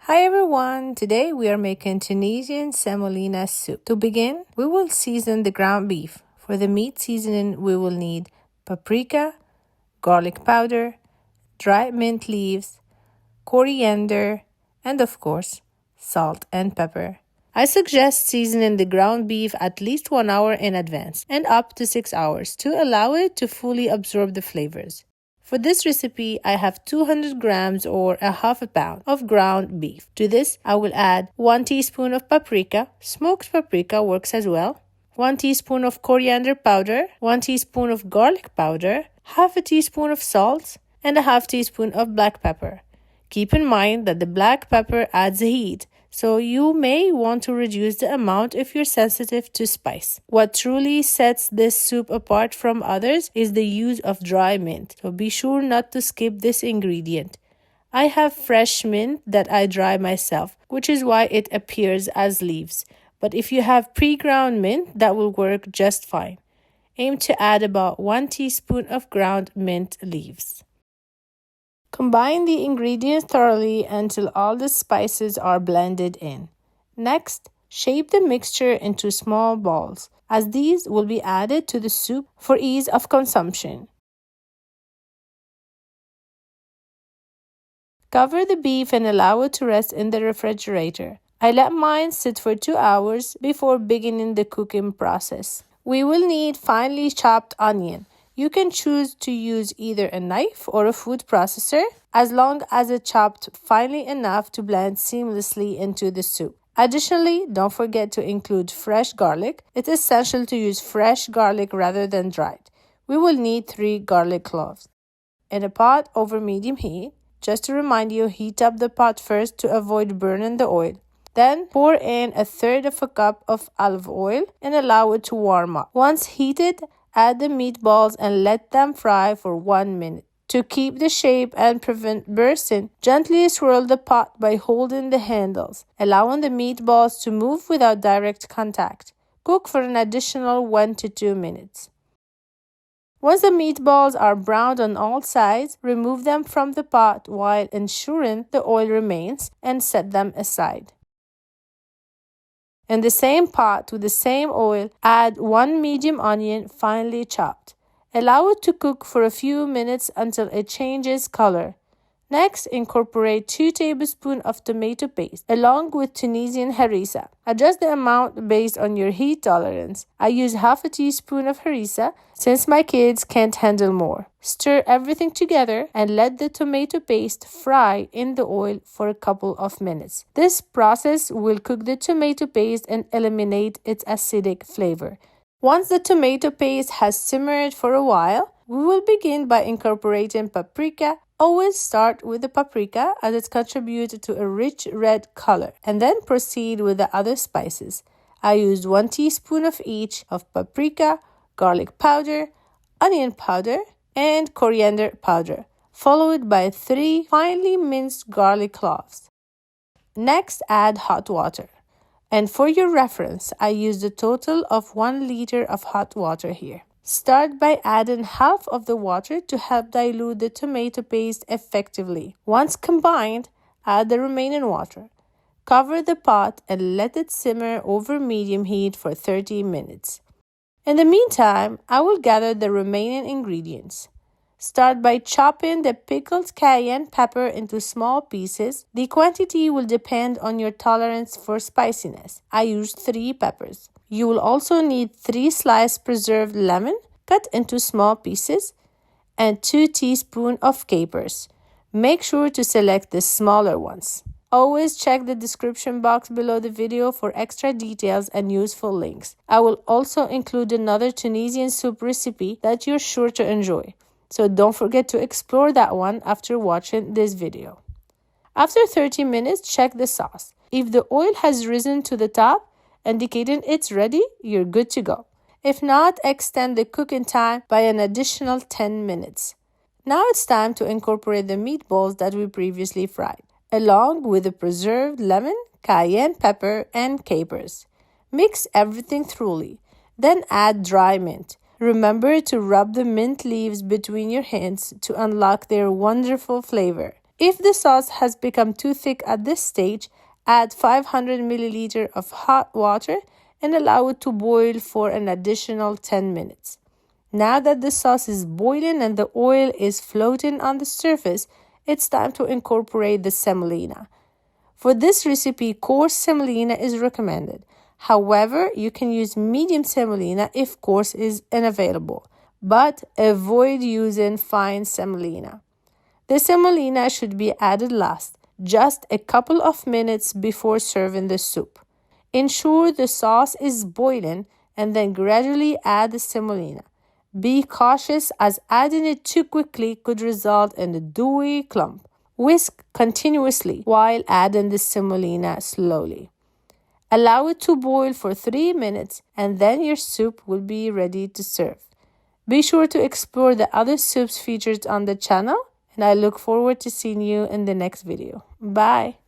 Hi everyone! Today we are making Tunisian Semolina Soup. To begin, we will season the ground beef. For the meat seasoning, we will need paprika, garlic powder, dried mint leaves, coriander, and of course, salt and pepper. I suggest seasoning the ground beef at least 1 hour in advance and up to 6 hours to allow it to fully absorb the flavors. For this recipe, I have 200 grams or a half a pound of ground beef. To this, I will add 1 teaspoon of paprika. Smoked paprika works as well. 1 teaspoon of coriander powder, 1 teaspoon of garlic powder, half a teaspoon of salt, and a half teaspoon of black pepper. Keep in mind that the black pepper adds heat, so you may want to reduce the amount if you're sensitive to spice. What truly sets this soup apart from others is the use of dry mint, so be sure not to skip this ingredient. I have fresh mint that I dry myself, which is why it appears as leaves. But if you have pre-ground mint, that will work just fine. Aim to add about 1 teaspoon of ground mint leaves. Combine the ingredients thoroughly until all the spices are blended in. Next, shape the mixture into small balls, as these will be added to the soup for ease of consumption. Cover the beef and allow it to rest in the refrigerator. I let mine sit for 2 hours before beginning the cooking process. We will need finely chopped onion. You can choose to use either a knife or a food processor, as long as it's chopped finely enough to blend seamlessly into the soup. Additionally, don't forget to include fresh garlic. It's essential to use fresh garlic rather than dried. We will need 3 garlic cloves. In a pot over medium heat, just to remind you, heat up the pot first to avoid burning the oil. Then pour in 1/3 cup of olive oil and allow it to warm up. Once heated, add the meatballs and let them fry for 1 minute. To keep the shape and prevent bursting, gently swirl the pot by holding the handles, allowing the meatballs to move without direct contact. Cook for an additional 1 to 2 minutes. Once the meatballs are browned on all sides, remove them from the pot while ensuring the oil remains and set them aside. In the same pot with the same oil, add 1 medium onion finely chopped. Allow it to cook for a few minutes until it changes color. Next, incorporate 2 tablespoons of tomato paste along with Tunisian harissa. Adjust the amount based on your heat tolerance. I use half a teaspoon of harissa since my kids can't handle more. Stir everything together and let the tomato paste fry in the oil for a couple of minutes. This process will cook the tomato paste and eliminate its acidic flavor. Once the tomato paste has simmered for a while, we will begin by incorporating paprika. Always start with the paprika as it contributes to a rich red color, and then proceed with the other spices. I used 1 teaspoon of each of paprika, garlic powder, onion powder, and coriander powder, followed by 3 finely minced garlic cloves. Next, add hot water. And for your reference, I used a total of 1 liter of hot water here. Start by adding half of the water to help dilute the tomato paste effectively. Once combined, add the remaining water. Cover the pot and let it simmer over medium heat for 30 minutes. In the meantime, I will gather the remaining ingredients. Start by chopping the pickled cayenne pepper into small pieces. The quantity will depend on your tolerance for spiciness. I used 3 peppers. You will also need 3 sliced preserved lemon cut into small pieces and 2 teaspoons of capers. Make sure to select the smaller ones. Always check the description box below the video for extra details and useful links. I will also include another Tunisian soup recipe that you're sure to enjoy. So don't forget to explore that one after watching this video. After 30 minutes, check the sauce. If the oil has risen to the top, indicating it's ready, you're good to go. If not, extend the cooking time by an additional 10 minutes. Now it's time to incorporate the meatballs that we previously fried, along with the preserved lemon, cayenne pepper, and capers. Mix everything thoroughly. Then add dry mint. Remember to rub the mint leaves between your hands to unlock their wonderful flavor. If the sauce has become too thick at this stage, add 500 milliliters of hot water and allow it to boil for an additional 10 minutes. Now that the sauce is boiling and the oil is floating on the surface, it's time to incorporate the semolina. For this recipe, coarse semolina is recommended. However, you can use medium semolina if coarse is unavailable, but avoid using fine semolina. The semolina should be added last, just a couple of minutes before serving the soup. Ensure the sauce is boiling and then gradually add the semolina. Be cautious as adding it too quickly could result in a dewy clump. Whisk continuously while adding the semolina slowly. Allow it to boil for 3 minutes and then your soup will be ready to serve. Be sure to explore the other soups featured on the channel, and I look forward to seeing you in the next video. Bye!